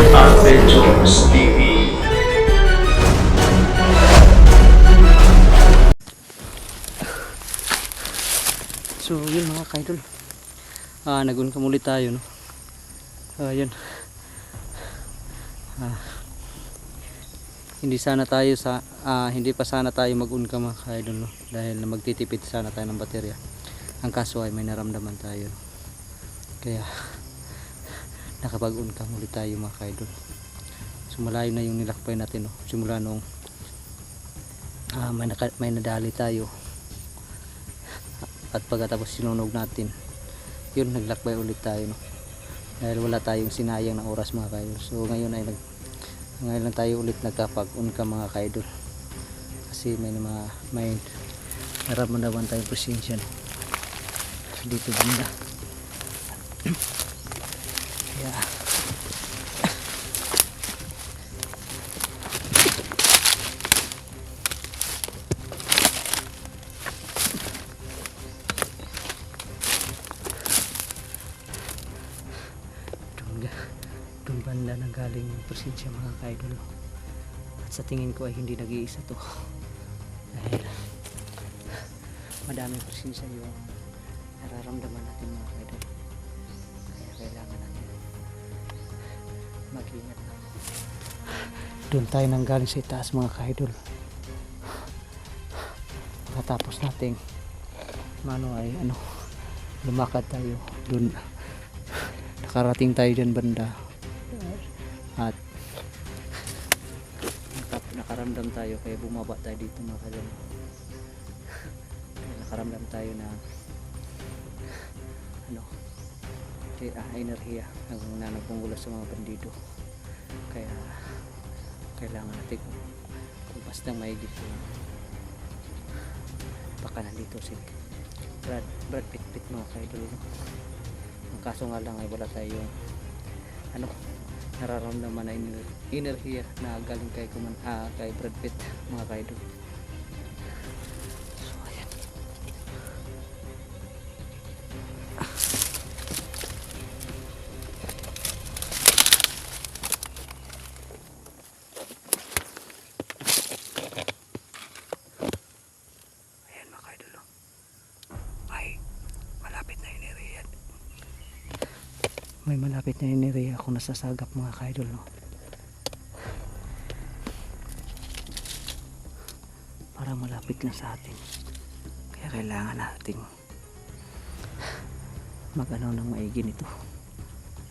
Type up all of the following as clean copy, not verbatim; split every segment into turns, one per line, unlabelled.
Adventures TV.
So yun mga kaidol, nag-uncam ulit tayo, no? Yun, hindi pa sana tayo mag-uncam mga kaidol, no? Dahil magtitipid sana tayo ng baterya. Ang kaso ay may naramdaman tayo, no? Kaya nakapag-uncam ulit tayo mga kaidol. So malayo na yung nilakbay natin, no? Simula nung may nadali tayo, at pagkatapos sinunog natin, yun, naglakbay ulit tayo, no? Dahil wala tayong sinayang na oras mga kaidol. So ngayon lang tayo ulit nagkapag-uncam mga kaidol, kasi may naramdaman tayong presensya, no? Dito banda. Kaya doon banda nang galing yung presensya mga kaidol, at sa tingin ko ay hindi nag-iisa to, dahil madaming presensya yung nararamdaman natin mga kaidol. Kaya kailangan natin mag-ingat na. Doon tayo nang galing sa itaas mga kaidol. Pagkatapos nating lumakad tayo doon, nakarating tayo dyan banda, at nakaramdam tayo, kaya bumaba tayo dito mga kaidol. Nakaramdam tayo na enerhiya na nagpunggulo sa mga bandido. Kaya kailangan natin kung basta maigi, baka nandito si Brad Pitt mga kaidol, no? Ang kaso nga lang ay wala tayong nararamdaman na enerhiya na galing kay Brad Pitt mga kaidol. So ayan, mga kaidol, no? May malapit na enerhiya akong nasasagap mga kaidol, no? Parang malapit na sa atin, kaya kailangan nating ng maigi nito,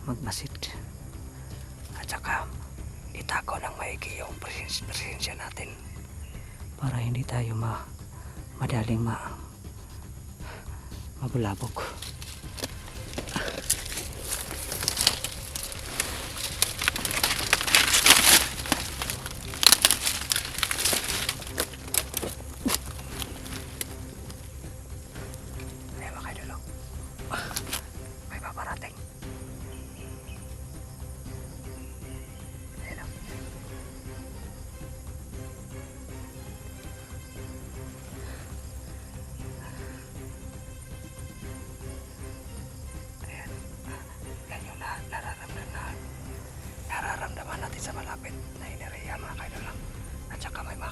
magmasid, at saka itago ng maigi yung presensya natin, para hindi tayo madaling mabulabog. May paparating.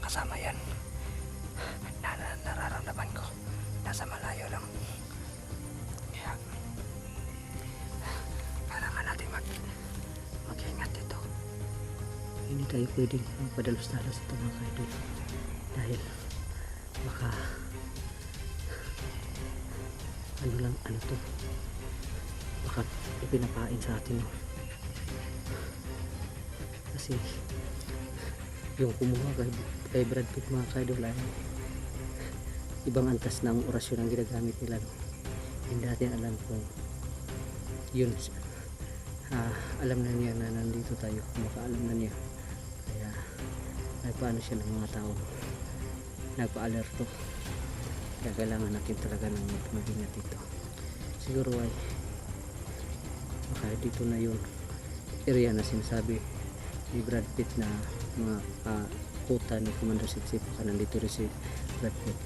kasama yan. Nararamdaman ko nasa malayo lang. Kaya kailangan natin mag-ingat dito. Hindi tayo pwedeng magpadalos-dalos ito mga kaidol, dahil baka ano to, baka ipinapain sa atin, no? Kasi yung kumuha kay Brad Pitt mga kaidol ay ibang antas ng orasyon ang ginagamit nila, no? Hindi natin alam kung yun, alam na niya na nandito tayo, makaalam na niya, kaya nagpaano siya ng mga tao, nagpa-alerto. Kaya kailangan natin talaga ng mag-ingat dito. Siguro ay baka dito na yung area na sinasabi ni Brad Pitt na mga kuta ni Commander Sipsip, baka nandito rin si Brad Pitt.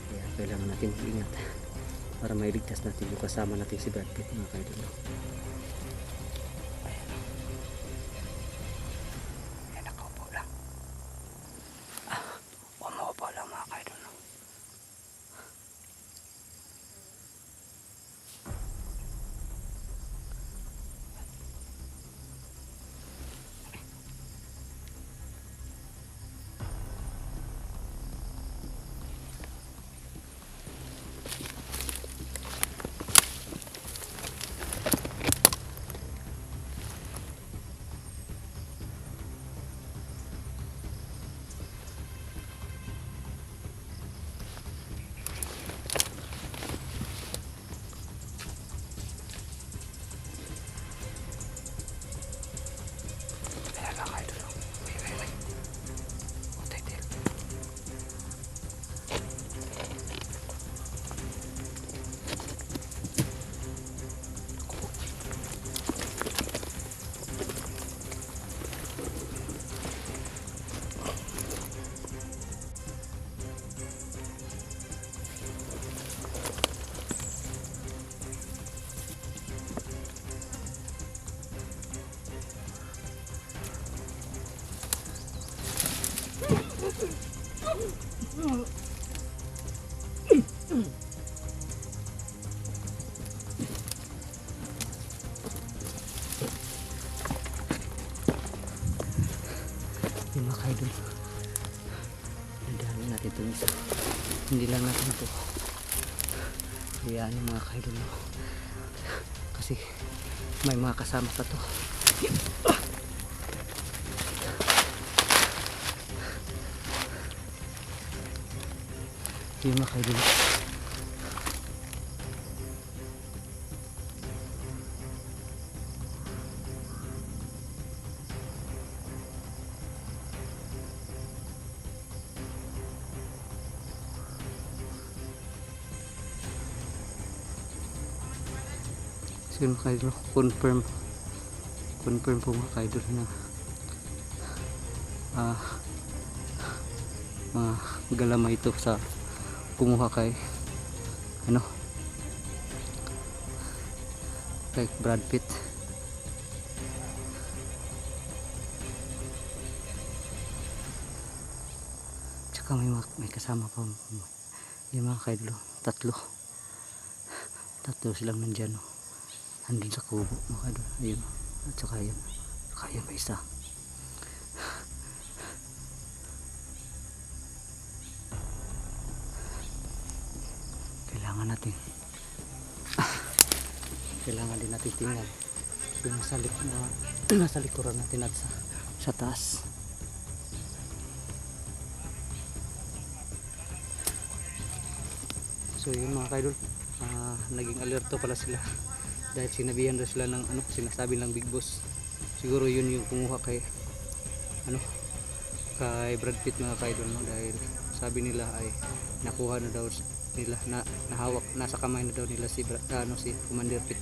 Kaya kailangan natin mag-ingat para mailigtas natin yung kasama natin si Brad Pitt mga kaidol. Ayan. Ayan, nakaupo lang. Umuupo lang mga kaidol. Yung mga kaidol, nandiyan natin ito isa, hindi lang natin ito hayaan yung mga kaidol, no? Kasi may mga kasama pa to. Yung mga kaidol, so yung mga kaidol, confirm po mga kaidol na mga galamay ito sa kumuha kay kay Brad Pitt. Tsaka may kasama pa yung mga kaidol, tatlo silang nandyan, no? Andun sa kubo mga kaidol, ayun, at saka yun pa isa. Kailangan din natin tingnan yung nasa likuran natin at sa taas. So yun mga kaidol, naging alerto pala sila dahil sinabihan na sila ng sinasabi ng Big Boss. Siguro yun yung kumuha kay Brad Pitt mga kaidol, no? Dahil sabi nila ay nakuha na daw nila, nahawak, nasa kamay na daw nila si Commander Pitt.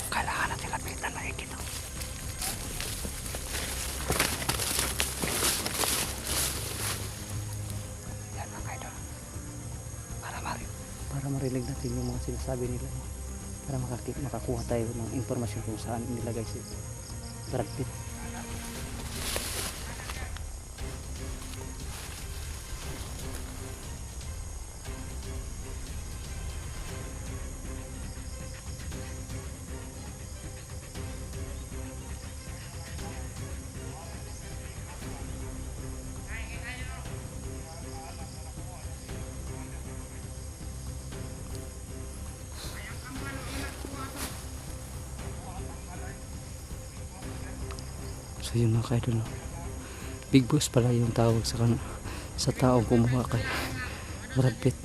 Kailangan para marinig natin yung mga sinasabi nila, no? Para makakuha tayo ng impormasyon kung saan nilagay si Brad Pitt. So yun mga kaidol, no? Big boss pala yung tawag sa taong kumuha kay Brad Pitt.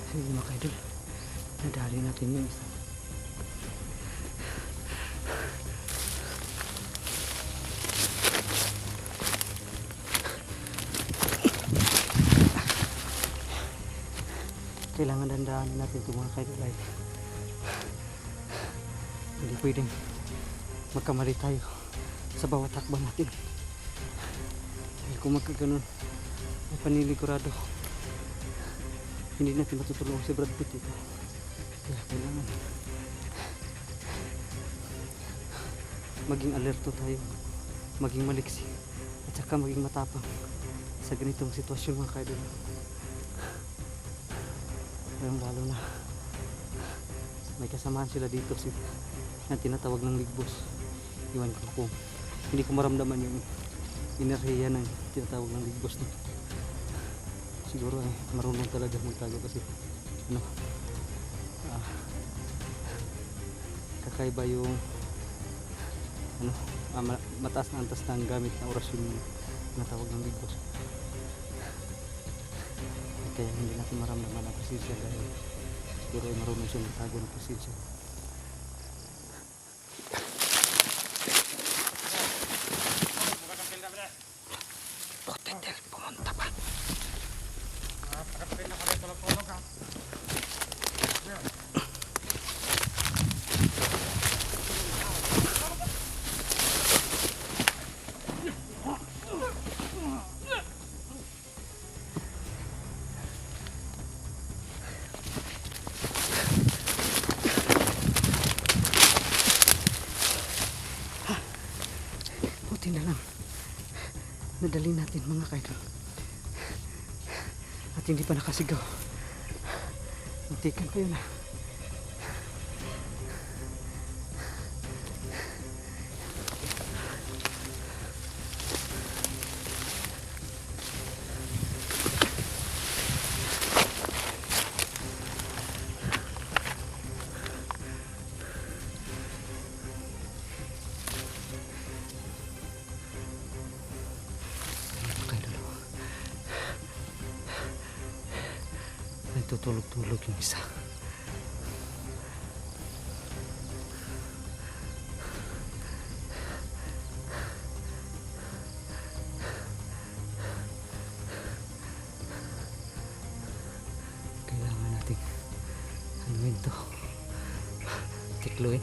Sige mga kaidol, nadali natin yung isa. Kailangan dandaanin natin ito mga kaidol. Hindi pwedeng magkamali tayo sa bawat takbo natin. Dahil kung magkaganon, may paniligurado, hindi natin matutulungan si Brad Pitt ito. Kaya kailangan maging alerto tayo, maging maliksi, at saka maging matapang sa ganitong sitwasyon mga kaidol. Lalo na may kasamaan sila dito na tinatawag ng Big Boss. Iwan ko kung hindi ko maramdaman yung enerhiya ng tinatawag ng Big Boss na. Siguro marunong talaga magtago kasi kakaiba yung mataas na antas ng gamit na orasyon yung tinatawag ng Big Boss. Kaya hindi natin maramdaman ang presensya dahil siguro ay marunong siya magtago ng presensya. Potential pumunta pa. Buti na lang nadali natin mga kaidol at hindi pa nakasigaw. Muntikan pa yun. Tutulog-tulog yung isa. Ano yun to? Tikluin.